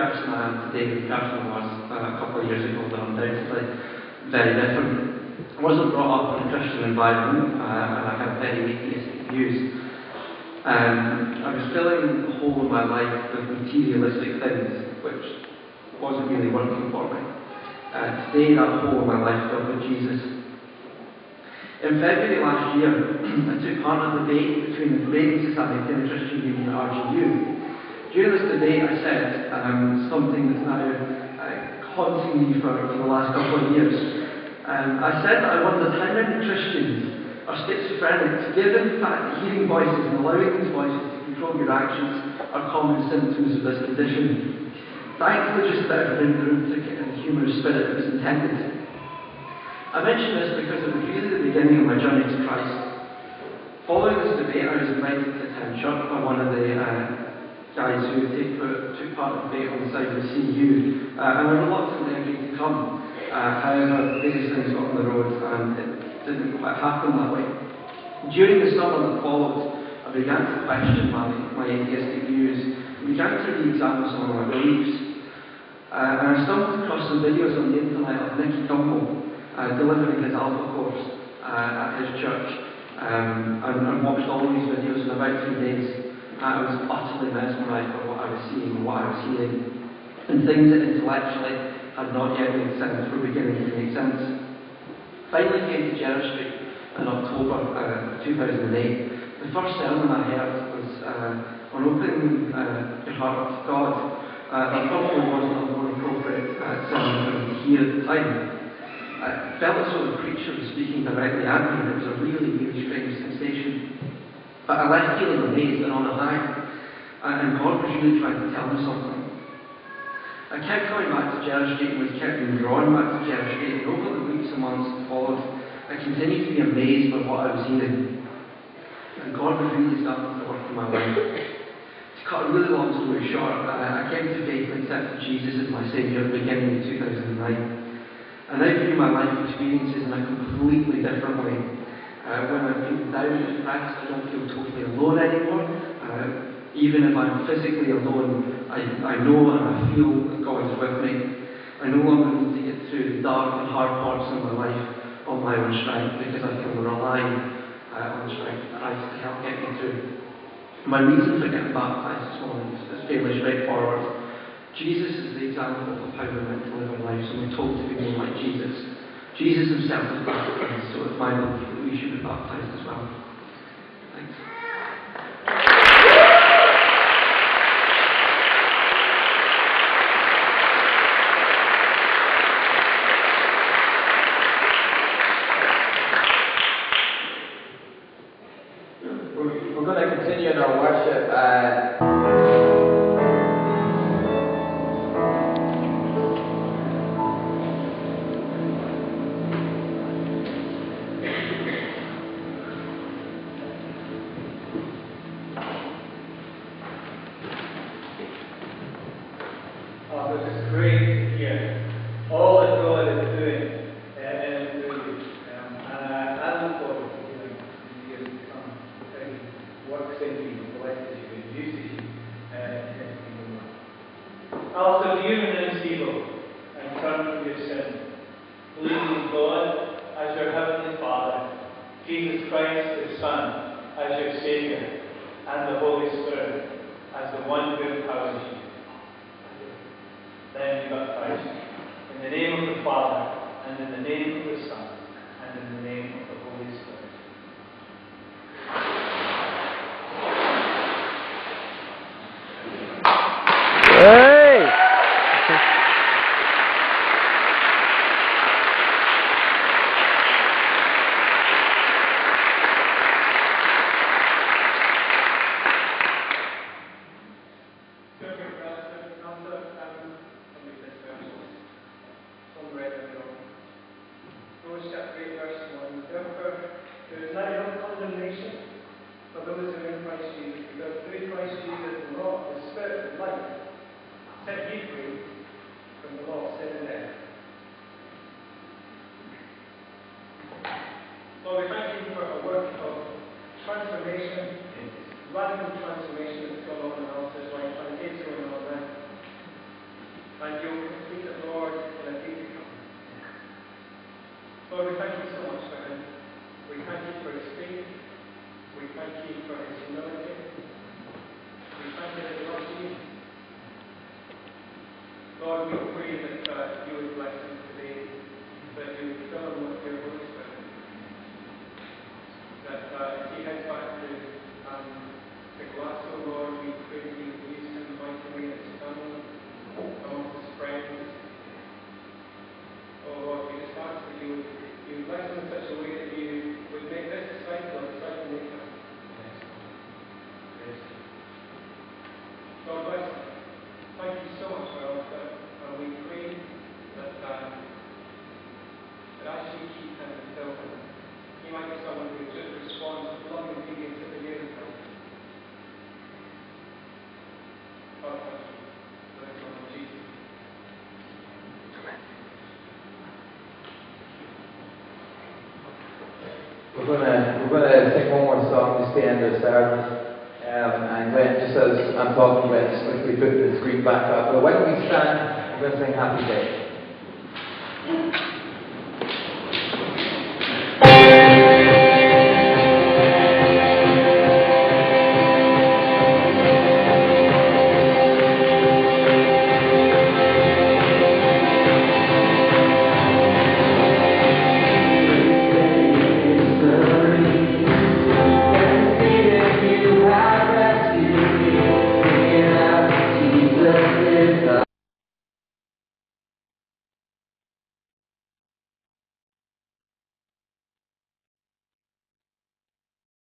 person I am today, the person I was a couple of years ago, they're undoubtedly very different. I wasn't brought up in a Christian environment, and I had very atheistic views. I was filling the whole of my life with materialistic things, which wasn't really working for me. Today, that whole of my life filled with Jesus. In February last year, I took part in a debate between the Grading Society and the Christian Union at RGU. During this debate, I said something that's now haunting me for the last couple of years. I said that I wondered how many Christians are schizophrenic, given the fact that hearing voices and allowing these voices to control your actions are common symptoms of this condition. Thankfully, just about everyone in the room took it in the humorous spirit it was intended. I mention this because it was really the beginning of my journey to Christ. Following this debate, I was invited to attend church by one of the guys who took part in the debate on the side of the CU, and I reluctantly agreed to come. However, various things got on the road and it didn't quite happen that way. During the summer that followed, I began to question my atheistic views, and began to re-examine some of my beliefs. And I stumbled across some videos on the internet of Nicky Gumbel delivering his Alpha course at his church, and watched all of these videos in about 2 days. I was utterly mesmerised by what I was seeing and what I was hearing, and things that intellectually had not yet made sense were beginning to make sense. Finally came to Gerrard Street in October 2008. The first sermon I heard was on opening your heart to God. That probably wasn't a more appropriate sermon for me to hear at the time. I felt as though the preacher was speaking directly at me, and it was a really, really strange sensation. But I left feeling amazed and on a high, and God was really trying to tell me something. I kept going back to Gerrard Street and was kept being drawn back to Gerrard Street, and over the weeks and months that followed, I continued to be amazed by what I was hearing. And God was really starting to work in my life. To cut a really long story short, I came to faith and accepted Jesus as my Saviour at the beginning of 2009. I now view my life experiences in a completely different way. When I feel down and depressed, I don't feel totally alone anymore. Even if I'm physically alone, I know and I feel that God is with me. I no longer need to get through the dark and hard parts of my life on my own strength, because I can rely on the strength of Christ to help get me through. My reason for getting baptised this morning is fairly straightforward. Jesus is the example of how we're meant to live our lives, and we're told to be more like Jesus. Jesus himself was baptised, so it's my belief that we should be baptised as well. Thanks. We're going to continue in our worship. Alistair, do you renounce evil and turn from your sin? Believe in God as your heavenly Father, Jesus Christ, his Son, as your Saviour, and the Holy Spirit as the one who empowers you. Then be baptized in the name of the Father, and in the name of the Son, and in the name of the Holy Spirit. Lord, we thank you for a work of transformation, radical transformation that's gone on in Alistair's life, and it's going on now. and you'll complete it, Lord, in a day to come. Lord, we thank you so much for him. We thank you for his faith. We thank you for his humility. We thank you that he loves you. Lord, we pray that you would bless him today, that you would fill him with your Holy Spirit, that as he heads back to Glasgow, Lord, we pray that you would use him mightily in his family, amongst his friends. Oh Lord, we just ask that you would bless him in such a way that you would make this disciple a disciple maker. Yes. God bless him. Thank you so much for Alistair, and we pray that as you keep him and fill him, he might be someone who just responds with love and obedience at the year of God. God bless you. Bless you, Lord Jesus. We're gonna sing one more song just to end our service. And Glenn, just as I'm talking, Glenn, just quickly put the screen back up. But when we stand, we're going to sing Happy Day.